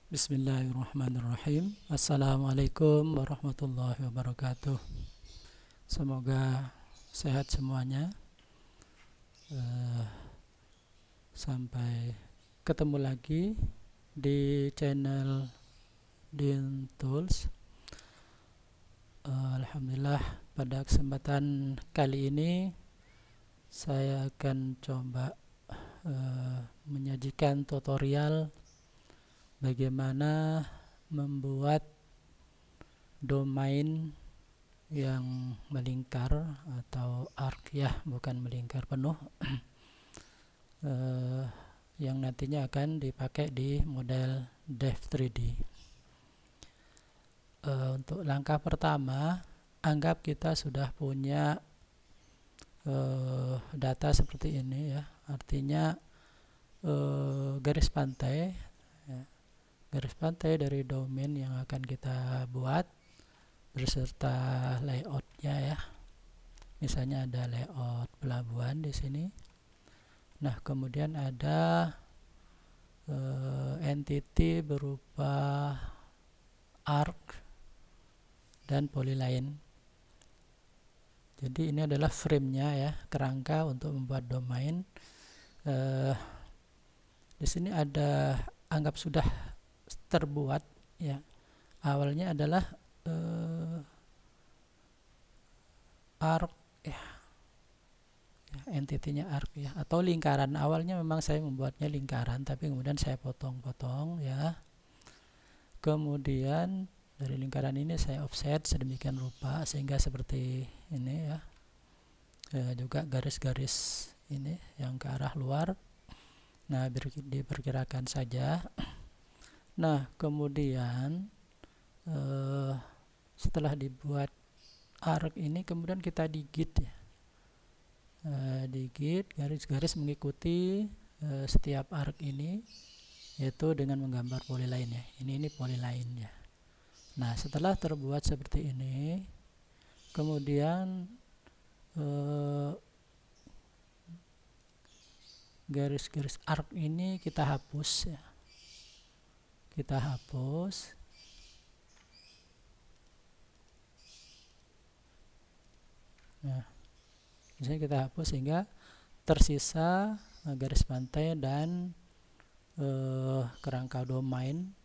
Bismillahirrahmanirrahim. Assalamualaikum warahmatullahi wabarakatuh. Semoga sehat semuanya. Sampai ketemu lagi di channel Din Tools. Alhamdulillah, pada kesempatan kali ini saya akan coba menyajikan tutorial bagaimana membuat domain yang melingkar atau arc, ya, bukan melingkar penuh, yang nantinya akan dipakai di model Dev3D. Untuk langkah pertama, anggap kita sudah punya data seperti ini, ya, artinya garis pantai, ya, garis pantai dari domain yang akan kita buat beserta layoutnya, ya. Misalnya ada layout pelabuhan di sini. Nah, kemudian ada entity berupa arc dan polyline. Jadi ini adalah frame-nya, ya, kerangka untuk membuat domain. Di sini ada, anggap sudah terbuat, ya. Awalnya adalah arc, ya, entity-nya arc, ya, atau lingkaran. Awalnya memang saya membuatnya lingkaran, tapi kemudian saya potong-potong, ya. Kemudian dari lingkaran ini saya offset sedemikian rupa sehingga seperti ini, ya. Juga garis-garis ini yang ke arah luar. Nah, diperkirakan saja. Nah, kemudian setelah dibuat arc ini, kemudian kita digit, ya. Digit garis-garis mengikuti setiap arc ini, yaitu dengan menggambar polyline, ya. Ini polyline, ya. Nah, setelah terbuat seperti ini, kemudian garis-garis arc ini kita hapus, ya. Kita hapus. Nah, misalnya kita hapus sehingga tersisa garis pantai dan kerangka domain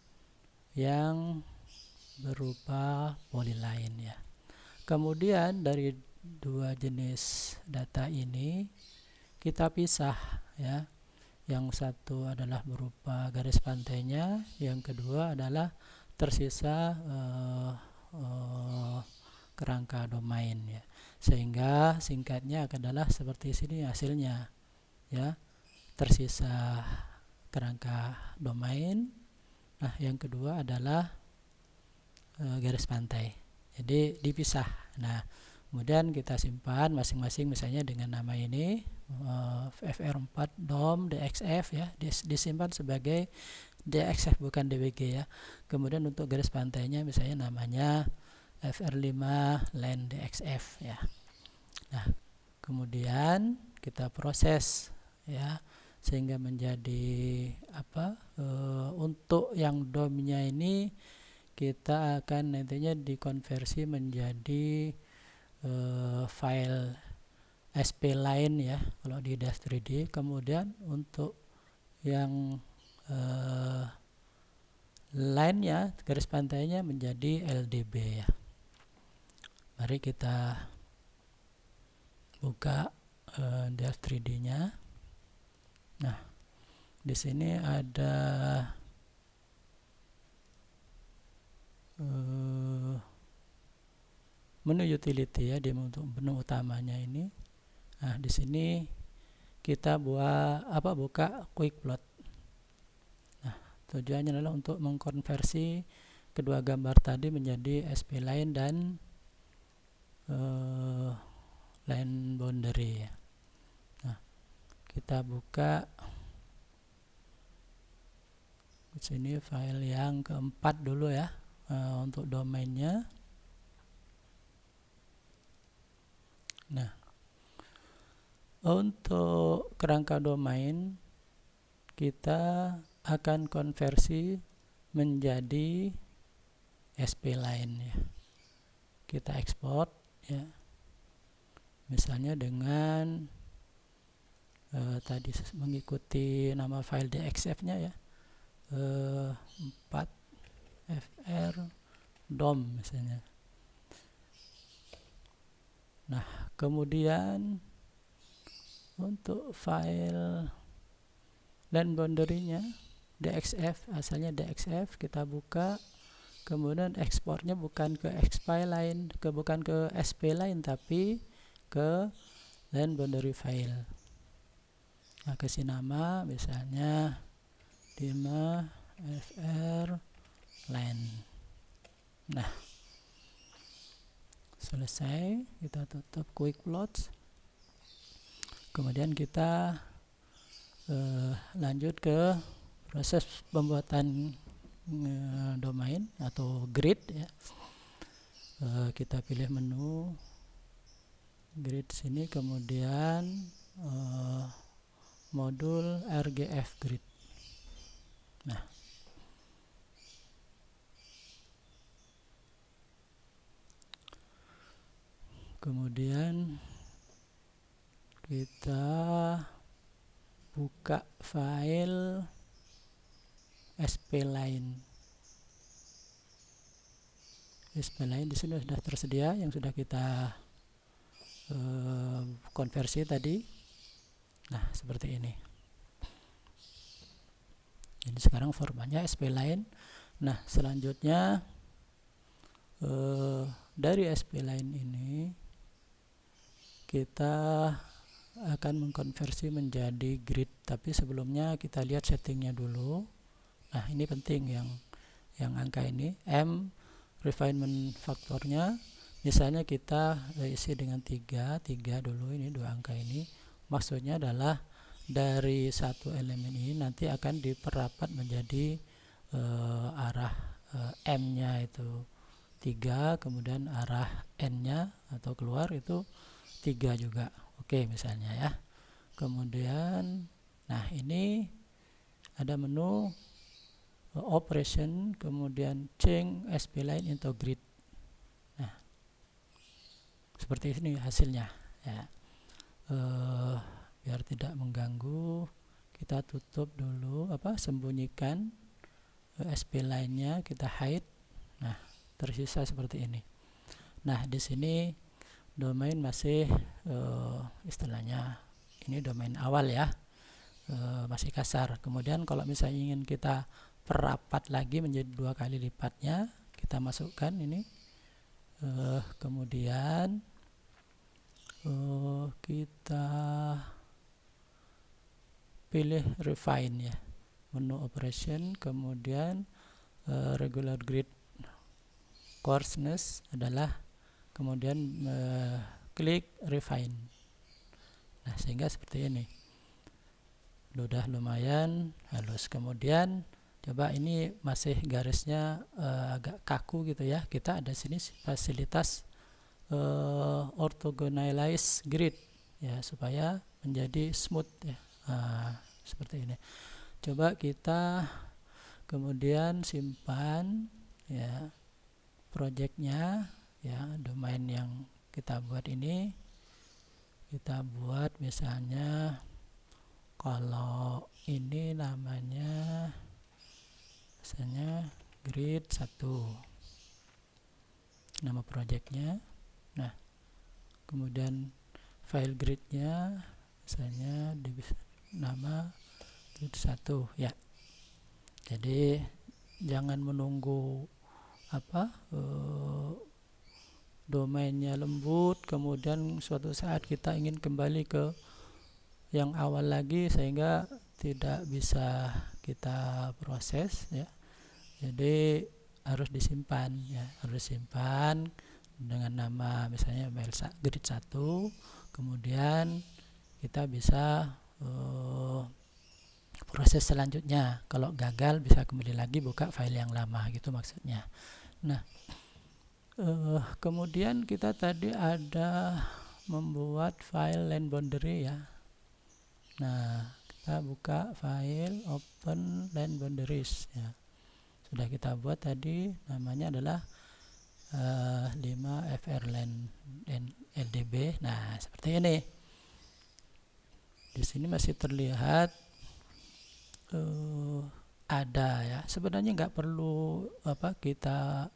yang berupa polyline, ya. Kemudian dari dua jenis data ini kita pisah, ya. Yang satu adalah berupa garis pantainya, yang kedua adalah tersisa kerangka domain, ya. Sehingga singkatnya adalah seperti sini hasilnya, ya. Tersisa kerangka domain. Nah, yang kedua adalah garis pantai. Jadi dipisah. Nah, kemudian kita simpan masing-masing, misalnya dengan nama ini fr4 dom dxf, ya, disimpan sebagai dxf bukan dwg, ya. Kemudian untuk garis pantainya misalnya namanya fr5 len dxf, ya. Nah, kemudian kita proses, ya, sehingga menjadi untuk yang domnya ini kita akan nantinya dikonversi menjadi file spline, ya, kalau di Dev3D. Kemudian untuk yang line-nya, garis pantainya menjadi LDB, ya. Mari kita buka Dev3D-nya. Nah, di sini ada menu utility, ya, di menu utamanya ini. Nah, di sini kita buka quick plot. Nah, tujuannya adalah untuk mengkonversi kedua gambar tadi menjadi spline dan line boundary, ya. Nah, kita buka di sini file yang keempat dulu, ya, untuk domainnya. Nah, untuk kerangka domain kita akan konversi menjadi sp-line ya. Kita ekspor ya, misalnya dengan tadi mengikuti nama file dxf-nya ya, 4fr dom misalnya. Nah, kemudian untuk file line boundary-nya dxf, asalnya dxf, kita buka, kemudian ekspornya bukan ke sp-line, bukan ke sp-line, tapi ke line boundary file. Nah, kasih nama misalnya Dima fr line. Nah, selesai, kita tutup quick plots. Kemudian kita lanjut ke proses pembuatan domain atau grid ya. Kita pilih menu grid sini, kemudian modul RGF grid. Nah, kemudian kita buka file sp-line. Sp-line di sini sudah tersedia yang sudah kita konversi tadi. Nah, seperti ini. Jadi sekarang formatnya sp-line. Nah, selanjutnya dari sp-line ini kita akan mengkonversi menjadi grid, tapi sebelumnya kita lihat settingnya dulu. Nah, ini penting yang angka ini, M refinement faktornya misalnya kita isi dengan 3 dulu, ini 2 angka ini. Maksudnya adalah dari satu elemen ini nanti akan diperapat menjadi arah M-nya itu 3, kemudian arah N-nya atau keluar itu 3 juga. Oke, misalnya ya. Kemudian nah, ini ada menu operation, kemudian change sp-line into grid. Nah, seperti ini hasilnya ya. Biar tidak mengganggu, kita tutup dulu, sembunyikan sp-line-nya, kita hide. Nah, tersisa seperti ini. Nah, di sini domain masih istilahnya ini domain awal ya, masih kasar. Kemudian kalau misalnya ingin kita perapat lagi menjadi 2 kali lipatnya, kita masukkan ini, kemudian kita pilih refine ya, menu operation, kemudian regular grid coarseness adalah, kemudian klik refine. Nah, sehingga seperti ini udah lumayan halus. Kemudian coba ini masih garisnya agak kaku gitu ya, kita ada sini fasilitas orthogonalize grid ya, supaya menjadi smooth ya. Seperti ini. Coba kita kemudian simpan ya projectnya ya, domain yang kita buat ini. Kita buat misalnya, kalau ini namanya misalnya grid 1, nama projectnya. Nah, kemudian file gridnya misalnya nama grid 1 ya. Jadi jangan menunggu domainnya lembut, kemudian suatu saat kita ingin kembali ke yang awal lagi, sehingga tidak bisa kita proses ya. Jadi harus disimpan ya, harus disimpan dengan nama misalnya grid 1, kemudian kita bisa proses selanjutnya. Kalau gagal bisa kembali lagi buka file yang lama gitu maksudnya. Nah, kemudian kita tadi ada membuat file line boundary ya. Nah, kita buka file open line boundaries ya. sudah kita buat tadi, namanya adalah 5 frlen LDB. Nah, seperti ini. Di sini masih terlihat ada ya. Sebenarnya nggak perlu kita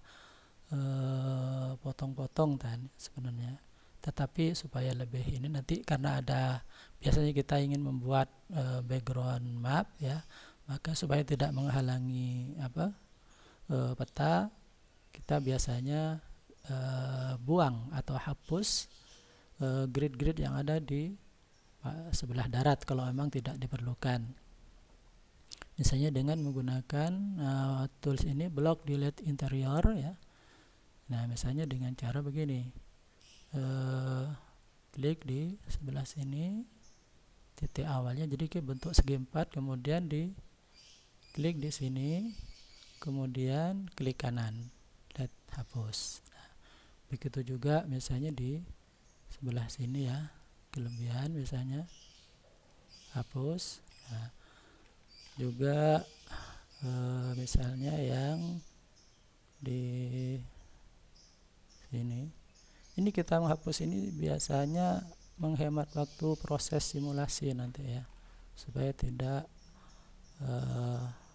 potong-potong kan sebenarnya. Tetapi supaya lebih ini nanti, karena ada biasanya kita ingin membuat background map ya, maka supaya tidak menghalangi peta, kita biasanya buang atau hapus grid-grid yang ada di sebelah darat kalau memang tidak diperlukan. Misalnya dengan menggunakan tools ini, block delete interior ya. Nah, misalnya dengan cara begini, klik di sebelah sini titik awalnya, jadi ke bentuk segi 4, kemudian di klik di sini, kemudian klik kanan, lihat hapus. Nah, begitu juga misalnya di sebelah sini ya, kelebihan misalnya hapus. Nah, juga misalnya yang di sini, ini kita menghapus ini biasanya menghemat waktu proses simulasi nanti ya, supaya tidak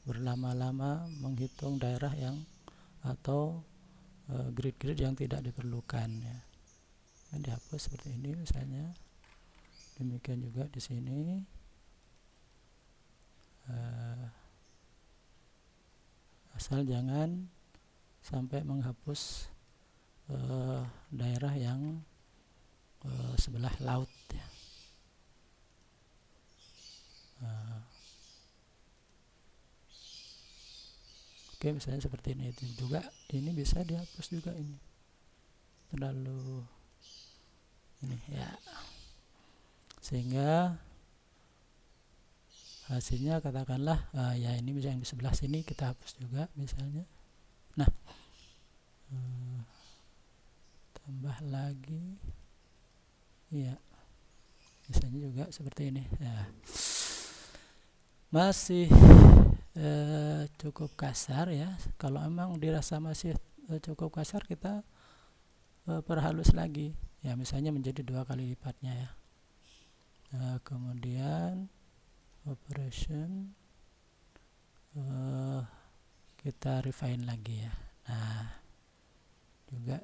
berlama-lama menghitung daerah yang atau grid-grid yang tidak diperlukan ya. Nah, dihapus seperti ini misalnya. Demikian juga di sini. Asal jangan sampai menghapus daerah yang sebelah laut ya. Oke, misalnya seperti ini. Itu juga ini bisa dihapus juga, ini terlalu ini ya, sehingga hasilnya katakanlah ya ini misalnya yang di sebelah sini kita hapus juga misalnya. Nah, tambah lagi ya, misalnya juga seperti ini ya. Masih cukup kasar ya. Kalau emang dirasa masih cukup kasar, kita perhalus lagi ya, misalnya menjadi 2 kali lipatnya ya. Kemudian operation kita refine lagi ya. Nah, juga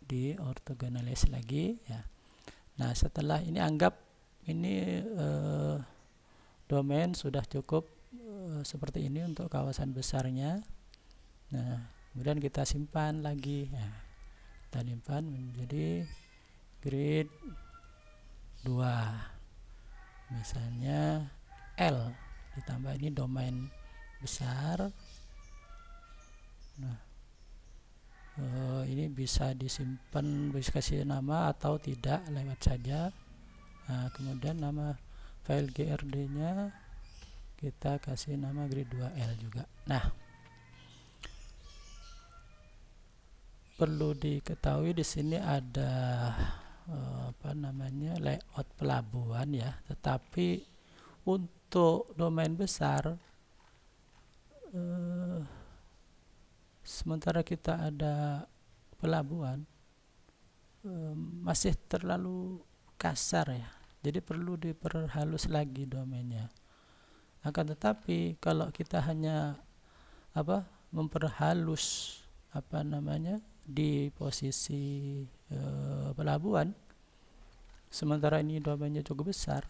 di orthogonalize lagi ya. Nah, setelah ini anggap ini domain sudah cukup seperti ini untuk kawasan besarnya. Nah, kemudian kita simpan lagi ya. Kita simpan menjadi grid 2 misalnya L, ditambah ini domain besar. Nah, ini bisa disimpan, bisa kasih nama atau tidak, lewat saja. Nah, kemudian nama file grd nya kita kasih nama grid 2L juga. Nah, perlu diketahui di sini ada layout pelabuhan ya, tetapi untuk domain besar sementara kita ada pelabuhan masih terlalu kasar ya, jadi perlu diperhalus lagi domainnya. Akan tetapi kalau kita hanya memperhalus di posisi pelabuhan, sementara ini domainnya cukup besar,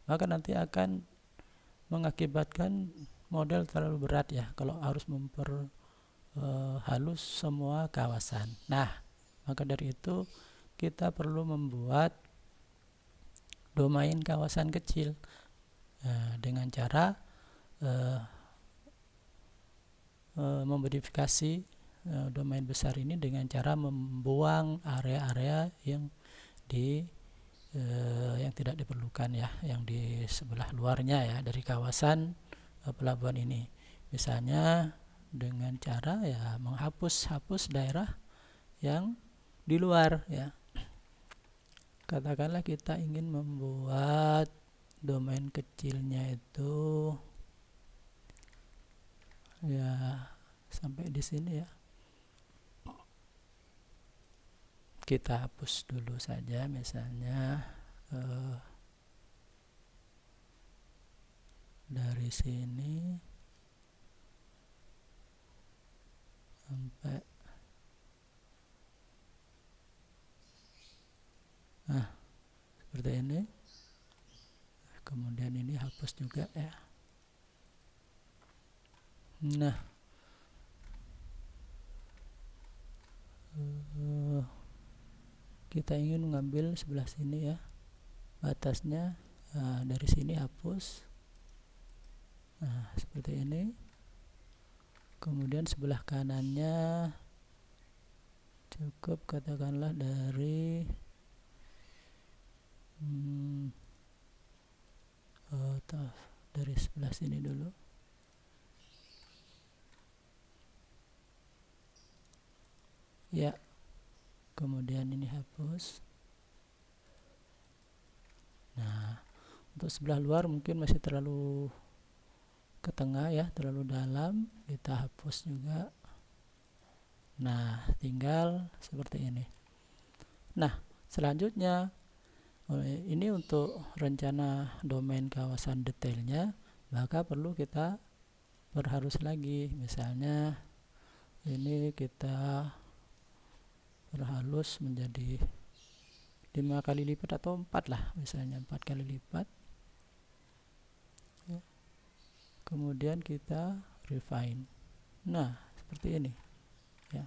maka nanti akan mengakibatkan model terlalu berat ya kalau harus memperhalus semua kawasan. Nah, maka dari itu kita perlu membuat domain kawasan kecil dengan cara memodifikasi domain besar ini dengan cara membuang area-area yang yang tidak diperlukan ya, yang di sebelah luarnya ya dari kawasan pelabuhan ini. Misalnya dengan cara ya menghapus daerah yang di luar ya. Katakanlah kita ingin membuat domain kecilnya itu ya sampai di sini ya. Kita hapus dulu saja, misalnya dari sini sampai seperti ini. Kemudian ini hapus juga ya. Nah, kita ingin mengambil sebelah sini ya, batasnya. Dari sini hapus. Seperti ini. Kemudian sebelah kanannya cukup katakanlah dari dari sebelah sini dulu. Ya, kemudian ini hapus. Nah, untuk sebelah luar mungkin masih terlalu ke tengah ya, terlalu dalam, kita hapus juga. Nah, tinggal seperti ini. Nah, selanjutnya ini untuk rencana domain kawasan detailnya, maka perlu kita perhalus lagi. Misalnya ini kita perhalus menjadi 5 kali lipat atau 4 lah, misalnya 4 kali lipat ya. Kemudian kita refine. Nah, seperti ini ya.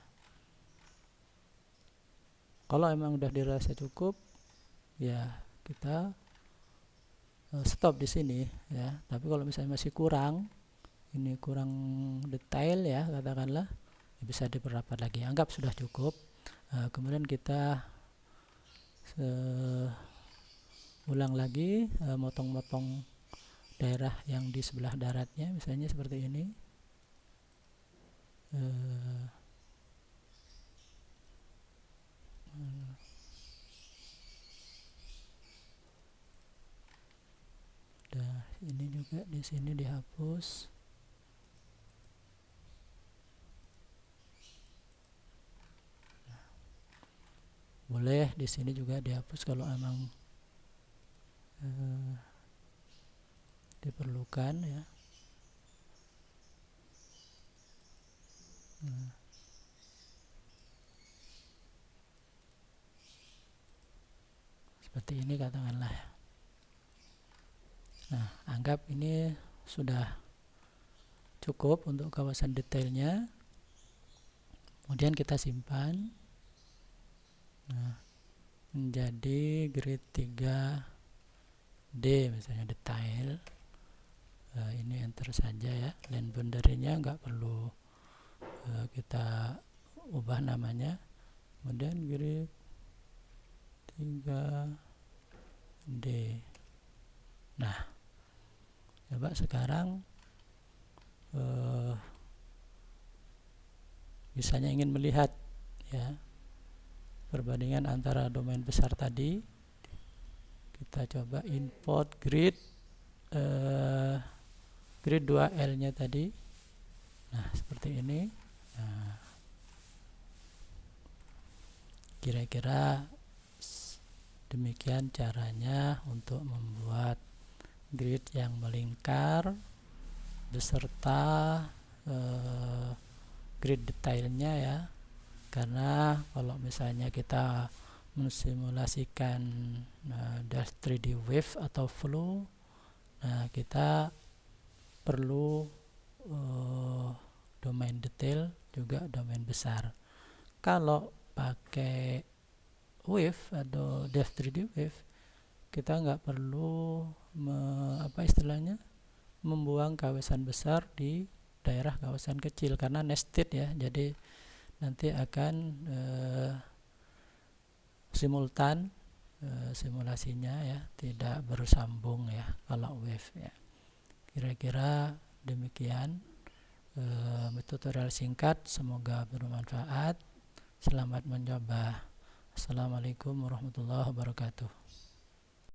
Kalau emang udah dirasa cukup ya, kita stop di sini ya. Tapi kalau misalnya masih kurang, ini kurang detail ya katakanlah, bisa diperrapat lagi. Anggap sudah cukup. Kemudian kita ulang lagi, motong-motong daerah yang di sebelah daratnya, misalnya seperti ini. Ini juga di sini dihapus. Boleh di sini juga dihapus kalau emang diperlukan ya. Seperti ini katakanlah. Nah, anggap ini sudah cukup untuk kawasan detailnya. Kemudian kita simpan. Nah, menjadi grade 3D misalnya detail. Ini enter saja ya. Land boundary-nya nggak perlu kita ubah namanya. Kemudian grade 3D. Nah, coba sekarang misalnya ingin melihat ya perbandingan antara domain besar tadi. Kita coba import grid 2L nya tadi. Nah, seperti ini. Nah, kira-kira demikian caranya untuk membuat grid yang melingkar beserta grid detailnya ya. Karena kalau misalnya kita mensimulasikan dash 3D wave atau flow, nah kita perlu domain detail juga domain besar. Kalau pakai wave atau dash 3D wave, kita nggak perlu membuang kawasan besar di daerah kawasan kecil karena nested ya. Jadi nanti akan simultan simulasinya ya, tidak bersambung ya kalau wave ya. Kira-kira demikian tutorial singkat, semoga bermanfaat. Selamat mencoba. Assalamualaikum warahmatullahi wabarakatuh.